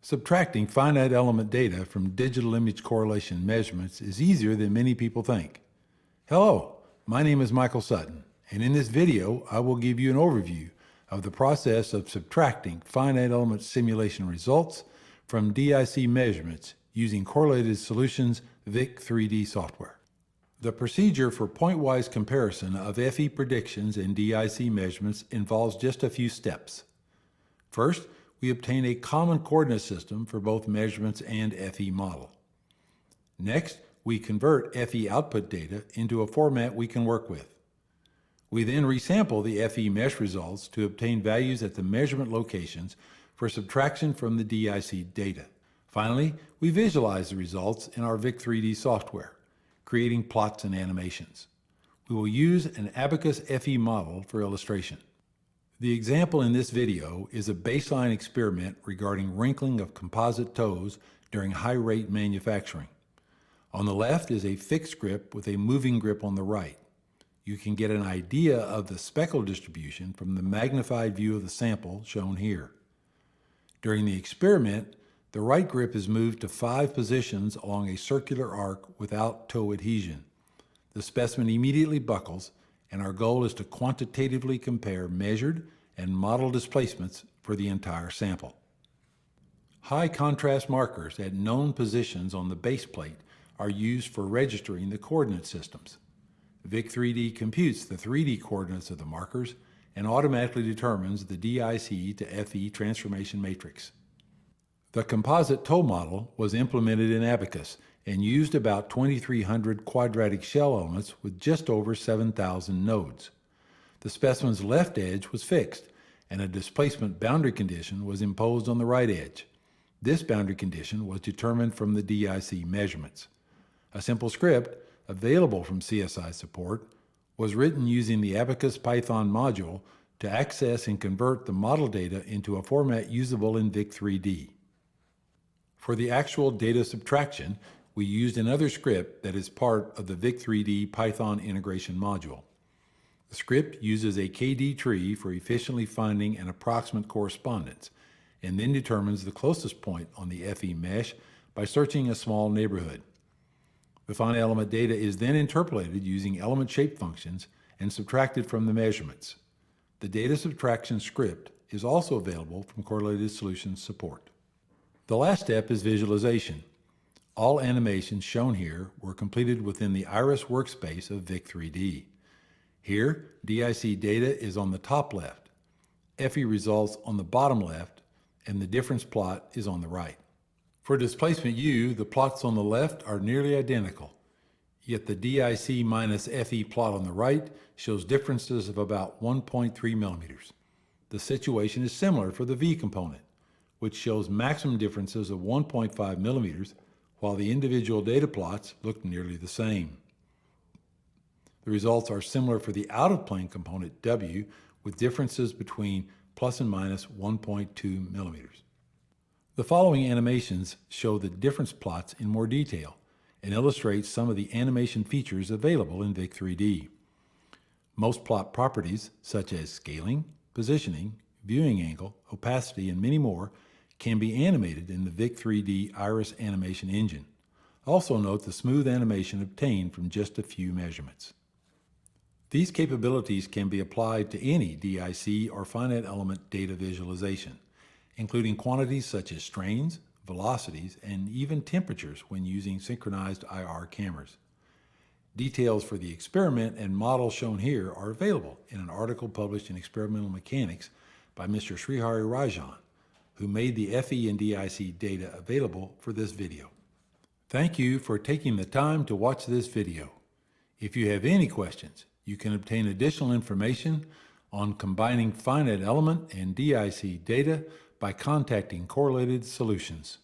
Subtracting finite element data from digital image correlation measurements is easier than many people think. Hello, my name is Michael Sutton, and in this video I will give you an overview of the process of subtracting finite element simulation results from DIC measurements using Correlated Solutions VIC 3D software. The procedure for pointwise comparison of FE predictions and DIC measurements involves just a few steps. First, we obtain a common coordinate system for both measurements and FE model. Next, we convert FE output data into a format we can work with. We then resample the FE mesh results to obtain values at the measurement locations for subtraction from the DIC data. Finally, we visualize the results in our VIC 3D software, creating plots and animations. We will use an ABAQUS FE model for illustration. The example in this video is a baseline experiment regarding wrinkling of composite toes during high-rate manufacturing. On the left is a fixed grip with a moving grip on the right. You can get an idea of the speckle distribution from the magnified view of the sample shown here. During the experiment, the right grip is moved to 5 positions along a circular arc without toe adhesion. The specimen immediately buckles, and our goal is to quantitatively compare measured and model displacements for the entire sample. High contrast markers at known positions on the base plate are used for registering the coordinate systems. VIC 3D computes the 3D coordinates of the markers and automatically determines the DIC to FE transformation matrix. The composite toe model was implemented in ABAQUS and used about 2,300 quadratic shell elements with just over 7,000 nodes. The specimen's left edge was fixed, and a displacement boundary condition was imposed on the right edge. This boundary condition was determined from the DIC measurements. A simple script, available from CSI support, was written using the ABAQUS Python module to access and convert the model data into a format usable in VIC 3D. For the actual data subtraction, we used another script that is part of the VIC 3D Python integration module. The script uses a KD tree for efficiently finding an approximate correspondence, and then determines the closest point on the FE mesh by searching a small neighborhood. The finite element data is then interpolated using element shape functions and subtracted from the measurements. The data subtraction script is also available from Correlated Solutions support. The last step is visualization. All animations shown here were completed within the Iris workspace of VIC 3D. Here, DIC data is on the top left, FE results on the bottom left, and the difference plot is on the right. For displacement U, the plots on the left are nearly identical, yet the DIC minus FE plot on the right shows differences of about 1.3 millimeters. The situation is similar for the V component, which shows maximum differences of 1.5 millimeters, while the individual data plots look nearly the same. The results are similar for the out-of-plane component W, with differences between plus and minus 1.2 millimeters. The following animations show the difference plots in more detail and illustrate some of the animation features available in VIC 3D. Most plot properties, such as scaling, positioning, viewing angle, opacity, and many more, can be animated in the VIC 3D Iris animation engine. Also note the smooth animation obtained from just a few measurements. These capabilities can be applied to any DIC or finite element data visualization, including quantities such as strains, velocities, and even temperatures when using synchronized IR cameras. Details for the experiment and model shown here are available in an article published in Experimental Mechanics by Mr. Srihari Rajan, who made the FE and DIC data available for this video. Thank you for taking the time to watch this video. If you have any questions, you can obtain additional information on combining finite element and DIC data by contacting Correlated Solutions.